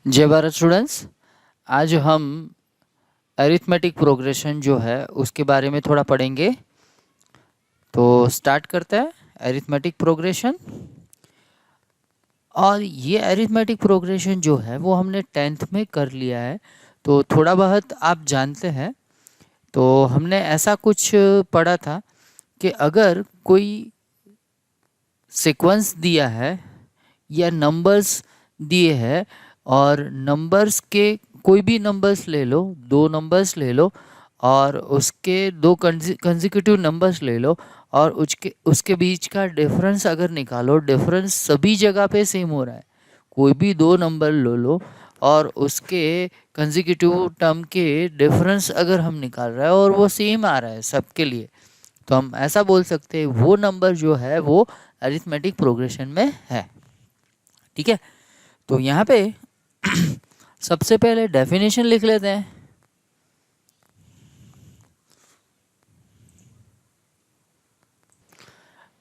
जय भारत स्टूडेंट्स। आज हम अरिथमेटिक प्रोग्रेशन जो है उसके बारे में थोड़ा पढ़ेंगे। तो स्टार्ट करते हैं अरिथमेटिक प्रोग्रेशन। और ये अरिथमेटिक प्रोग्रेशन जो है वो हमने 10th में कर लिया है, तो थोड़ा बहुत आप जानते हैं। तो हमने ऐसा कुछ पढ़ा था कि अगर कोई सीक्वेंस दिया है या नंबर्स दिए हैं और नंबर्स के कोई भी नंबर्स ले लो, दो नंबर्स ले लो और उसके दो कंसेक्यूटिव नंबर्स ले लो और उसके बीच का डिफरेंस अगर निकालो, डिफरेंस सभी जगह पे सेम हो रहा है। कोई भी दो नंबर ले लो और उसके कंसेक्यूटिव टर्म के डिफरेंस अगर हम निकाल रहे हैं और वो सेम आ रहा है सबके लिए, तो हम ऐसा बोल सकते हैं वो नंबर जो है वो अरिथमेटिक प्रोग्रेशन में है। ठीक है, तो यहाँ पे सबसे पहले डेफिनेशन लिख लेते हैं।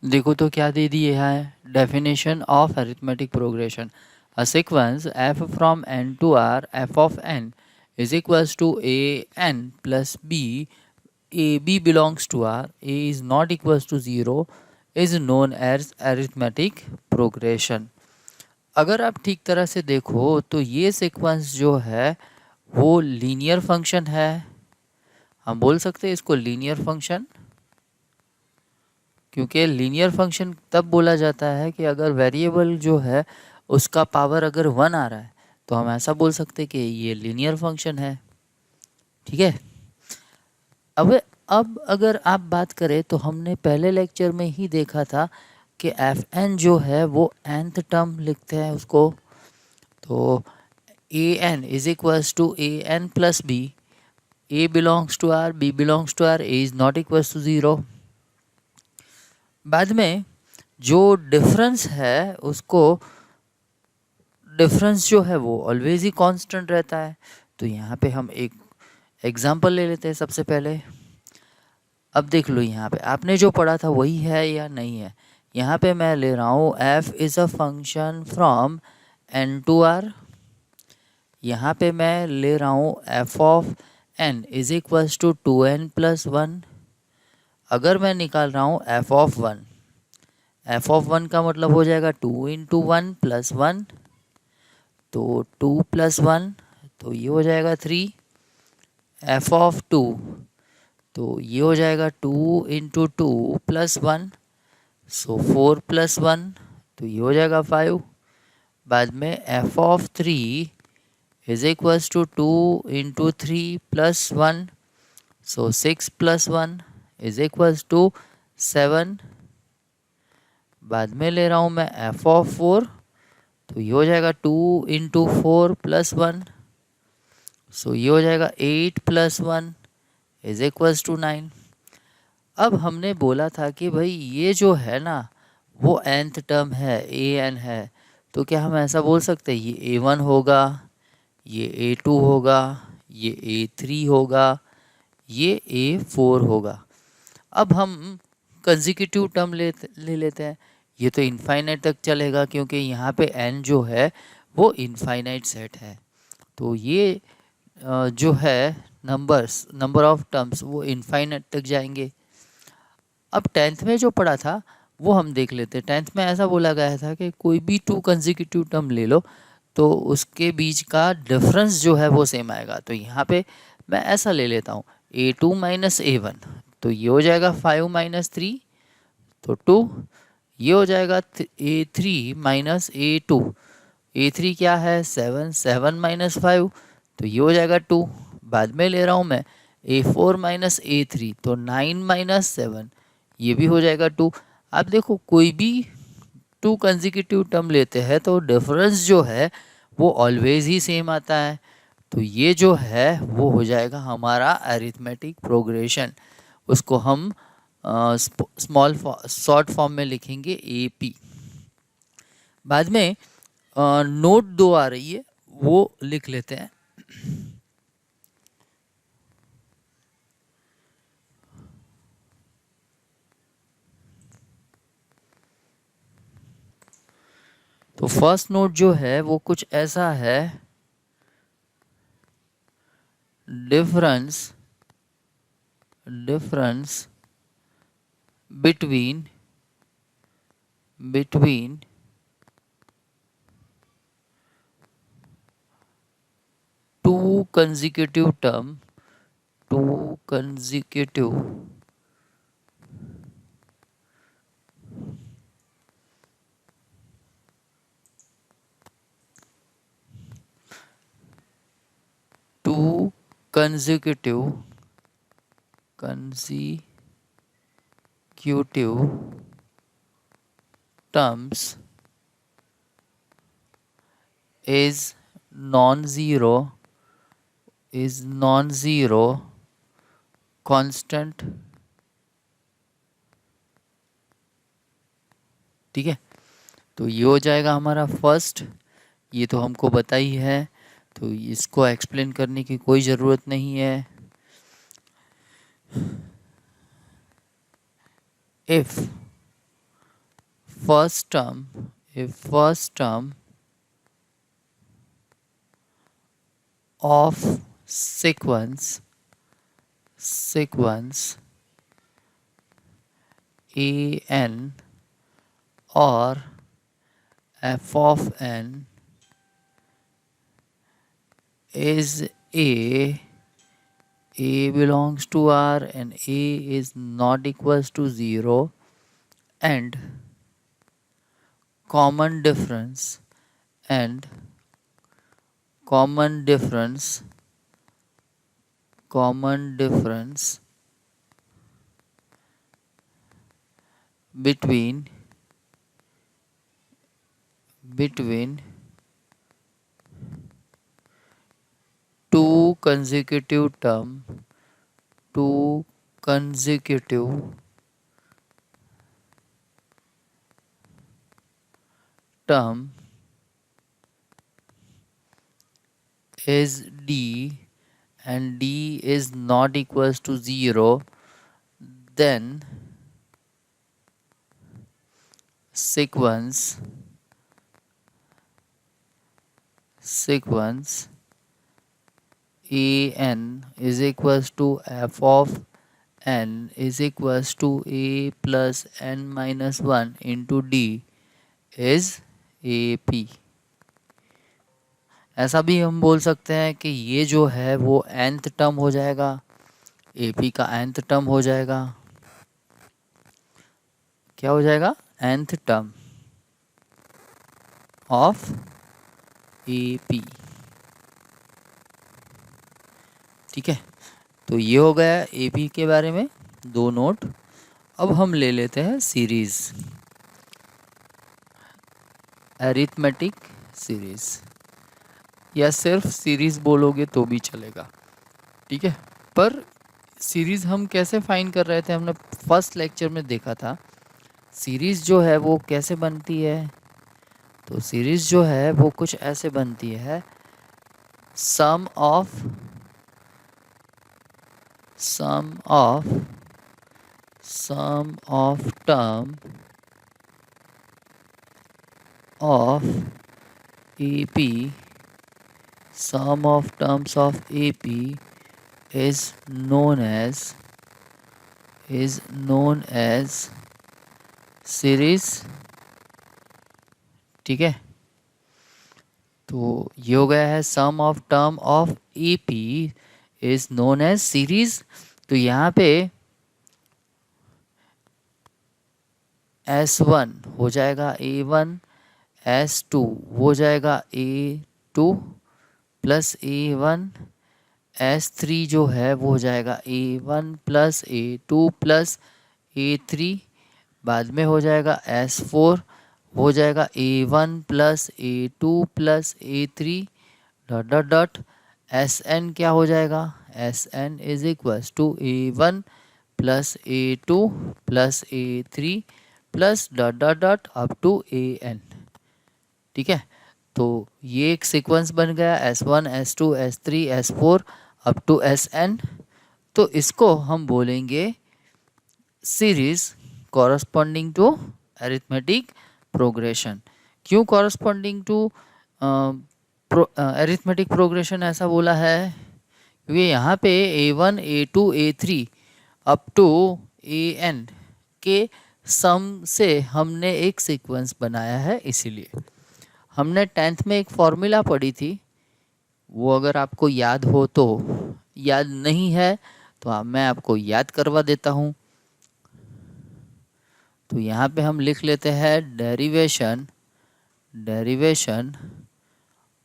देखो तो क्या दे दिए है, definition of arithmetic progression. A sequence f from n to r f of n is equals to a n plus b, a b belongs to r, a is not equals to 0 is known as arithmetic progression। अगर आप ठीक तरह से देखो तो ये sequence जो है वो लीनियर फंक्शन है। हम बोल सकते हैं इसको लीनियर फंक्शन, क्योंकि लीनियर फंक्शन तब बोला जाता है कि अगर वेरिएबल जो है उसका पावर अगर 1 आ रहा है तो हम ऐसा बोल सकते हैं कि ये लीनियर फंक्शन है। ठीक है, अब अगर आप बात करें तो हमने पहले लेक्चर में ही देखा था कि एफ एन जो है वो nth टर्म लिखते हैं उसको। तो A N is equals to A N plus B, A belongs to R, B belongs to R, A is not equals to 0। बाद में जो डिफरेंस है उसको, डिफरेंस जो है वो ऑलवेज ही कांस्टेंट रहता है। तो यहाँ पे हम एक एग्जांपल ले लेते हैं सबसे पहले। अब देख लो यहाँ पे आपने जो पढ़ा था वही है या नहीं है। यहाँ पे मैं ले रहा हूँ f is a function from n to r। यहाँ पे मैं ले रहा हूँ f of n is equals to 2n plus 1। अगर मैं निकाल रहा हूँ f ऑफ 1, f ऑफ 1 का मतलब हो जाएगा 2 इंटू 1 प्लस 1, तो 2 प्लस 1 तो ये हो जाएगा 3। f ऑफ 2 तो ये हो जाएगा 2 इंटू 2 प्लस 1, सो 4 प्लस 1 तो ये हो जाएगा 5। बाद में f of 3 is equals to 2 into 3 plus 1, so 6 plus 1 is equals to 7। बाद में ले रहा हूँ मैं f ऑफ 4, तो ये हो जाएगा 2 इंटू 4 प्लस 1, सो ये हो जाएगा 8 प्लस 1 इज इक्वल्स टू 9। अब हमने बोला था कि भाई ये जो है ना वो nth टर्म है, a n है, तो क्या हम ऐसा बोल सकते हैं ये a1 होगा, ये a2 होगा, ये a3 होगा, ये a4 होगा। अब हम कंसेक्यूटिव टर्म ले लेते हैं। ये तो इनफाइनाइट तक चलेगा क्योंकि यहाँ पे n जो है वो इनफाइनाइट सेट है। तो ये जो है नंबर ऑफ टर्म्स वो इनफाइनाइट तक जाएंगे। अब 10th में जो पढ़ा था वो हम देख लेते हैं। 10th में ऐसा बोला गया था कि कोई भी 2 कंसेक्यूटिव टर्म ले लो तो उसके बीच का डिफरेंस जो है वो सेम आएगा। तो यहाँ पे मैं ऐसा ले लेता हूँ a2 माइनस a1, तो ये हो जाएगा 5 माइनस 3 तो 2। ये हो जाएगा a3 माइनस a2, a3 क्या है 7, 7 माइनस 5 तो ये हो जाएगा 2। बाद में ले रहा हूँ मैं a4 माइनस a3, तो 9 माइनस 7 ये भी हो जाएगा 2। आप देखो कोई भी 2 कंसेक्यूटिव टर्म लेते हैं तो डिफरेंस जो है वो ऑलवेज ही सेम आता है। तो ये जो है वो हो जाएगा हमारा अरिथमेटिक प्रोग्रेशन। उसको हम स्मॉल शॉर्ट फॉर्म में लिखेंगे AP। बाद में नोट 2 आ रही है वो लिख लेते हैं। तो फर्स्ट नोट जो है वो कुछ ऐसा है difference between two consecutive term two consecutive two consecutive terms is non-zero constant. ठीक है, तो ये हो जाएगा हमारा फर्स्ट। ये तो हमको पता ही है, तो इसको एक्सप्लेन करने की कोई ज़रूरत नहीं है। if first term of sequence an or f of n is a belongs to R and a is not equals to 0, and common difference between two consecutive term is D and D is not equals to 0, then sequence an is equals to f of n is equals to a plus n minus 1 into d is ap। ऐसा भी हम बोल सकते हैं कि ये जो है वो nth टर्म हो जाएगा, ap का nth टर्म हो जाएगा। क्या हो जाएगा? nth term of ap। ठीक है, तो ये हो गया ap के बारे में 2 नोट। अब हम ले लेते हैं सीरीज, अरिथमेटिक सीरीज, या सिर्फ सीरीज बोलोगे तो भी चलेगा। ठीक है, पर सीरीज हम कैसे फाइंड कर रहे थे, हमने फर्स्ट लेक्चर में देखा था सीरीज जो है वो कैसे बनती है। तो सीरीज जो है वो कुछ ऐसे बनती है, sum of term of AP, sum of terms of AP is known as series। ठीक है, तो ये हो गया है sum of term of AP is known as series. तो यहाँ पे S1 हो जाएगा A1, S2 हो जाएगा A2 प्लस A1, S3 जो है वो हो जाएगा A1 plus A2 plus A3, बाद में हो जाएगा S4 हो जाएगा A1 plus A2 plus A3 dot dot dot. Sn क्या हो जाएगा? Sn is equals to A1 plus A2 plus A3 plus dot dot dot up to An। ठीक है, तो ये एक सीक्वेंस बन गया S1 S2 S3 S4 up to Sn। तो इसको हम बोलेंगे series corresponding to arithmetic progression. क्यों कॉरस्पॉन्डिंग टू अरिथमेटिक प्रोग्रेशन ऐसा बोला है? क्योंकि यहाँ पे A1 A2 A3 up to AN के सम से हमने एक सीक्वेंस बनाया है। इसीलिए हमने 10th में एक फॉर्मूला पढ़ी थी, वो अगर आपको याद हो तो, याद नहीं है तो मैं आपको याद करवा देता हूँ। तो यहाँ पे हम लिख लेते हैं derivation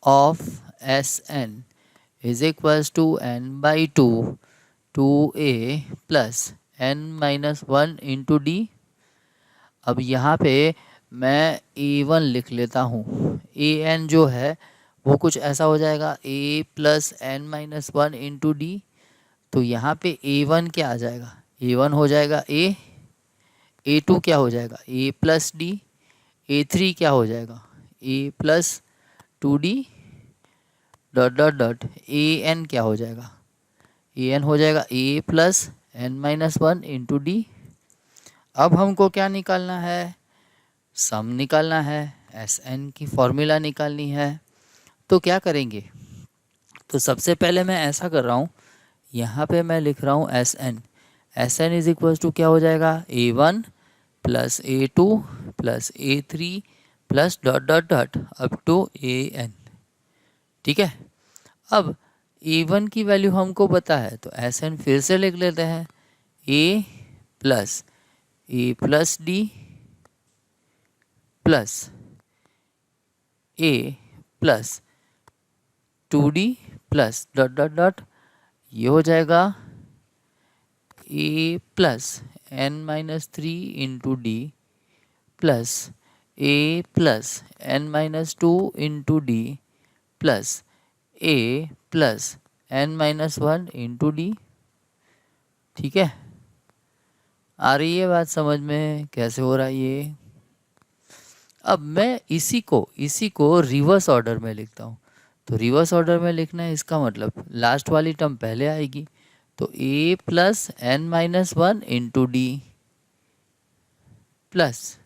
of Sn is equals to n/2 2a plus n-1 into D. अब यहाँ पे मैं A1 लिख लेता हूँ। An जो है वो कुछ ऐसा हो जाएगा a plus n-1 into D. तो यहाँ पे A1 क्या आ जाएगा, A1 हो जाएगा a, A2 क्या हो जाएगा a प्लस डी, A3 क्या हो जाएगा a plus 2d dot dot dot An क्या हो जाएगा, An हो जाएगा a plus n-1 into D. अब हमको क्या निकालना है, सम निकालना है, Sn की फॉर्मूला निकालनी है। तो क्या करेंगे, तो सबसे पहले मैं ऐसा कर रहा हूँ, यहाँ पे मैं लिख रहा हूँ Sn इज इक्वल टू क्या हो जाएगा A1 plus A2 plus A3 plus dot dot dot up to An। ठीक है, अब A1 की वैल्यू हमको पता है तो Sn फिर से लिख लेते हैं a plus D plus a plus 2d plus dot dot dot, ये हो जाएगा a plus n-3 into D plus a plus n-2 into D plus a plus n-1 into D. ठीक है, आ रही है बात समझ में कैसे हो रहा है ये। अब मैं इसी को रिवर्स ऑर्डर में लिखता हूँ। तो रिवर्स ऑर्डर में लिखना है, इसका मतलब लास्ट वाली टर्म पहले आएगी। तो a plus n-1 into D plus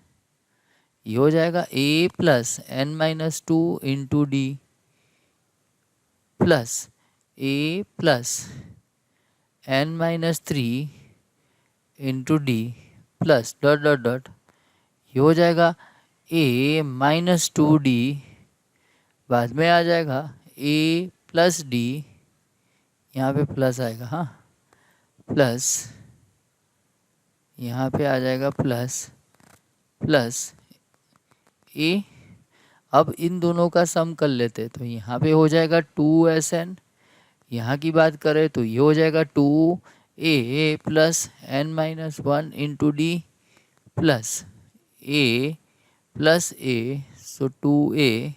ये हो जाएगा a plus n-2 into D plus a plus n-3 into D plus dot dot dot, ये हो जाएगा a माइनस 2d, बाद में आ जाएगा a प्लस डी, यहाँ पे प्लस आएगा, हाँ प्लस यहाँ पे आ जाएगा प्लस प्लस a। अब इन दोनों का सम कर लेते, तो यहाँ पे हो जाएगा 2Sn, यहाँ की बात करें तो ये हो जाएगा 2a plus n-1 into D plus a plus a, so 2a।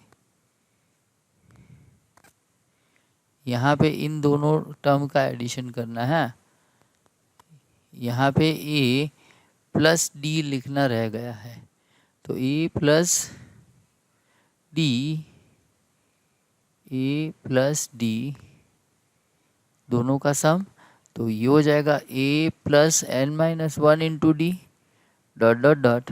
यहाँ पे इन दोनों टर्म का एडिशन करना है, यहाँ पे a प्लस डी लिखना रह गया है, तो a प्लस डी दोनों का सम, तो ये हो जाएगा a plus n-1 into D dot dot dot,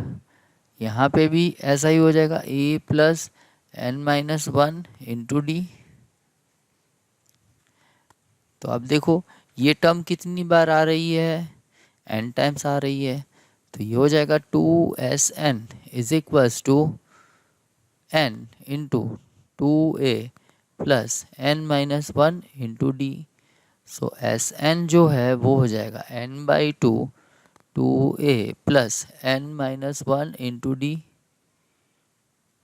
यहाँ पे भी ऐसा ही हो जाएगा a plus n-1 into D. तो अब देखो ये टर्म कितनी बार आ रही है, n टाइम्स आ रही है। तो ये हो जाएगा 2Sn is equals to n into 2a plus n-1 into D. So Sn जो है वो हो जाएगा n/2 2a plus n-1 into D.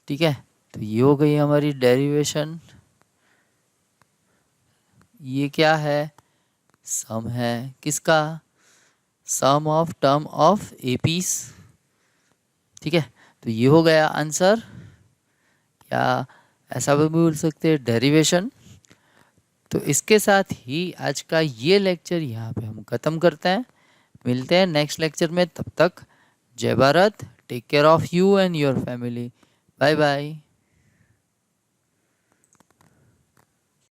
ठीक है, तो ये हो गई हमारी डेरिवेशन। ये क्या है, सम है, किसका, सम ऑफ टर्म ऑफ एपीस। ठीक है, तो ये हो गया आंसर, या ऐसा भी बोल सकते हैं डेरिवेशन। तो इसके साथ ही आज का ये लेक्चर यहाँ पे हम ख़त्म करते हैं। मिलते हैं नेक्स्ट लेक्चर में, तब तक Jai Bharat, take care of you and your family, bye bye.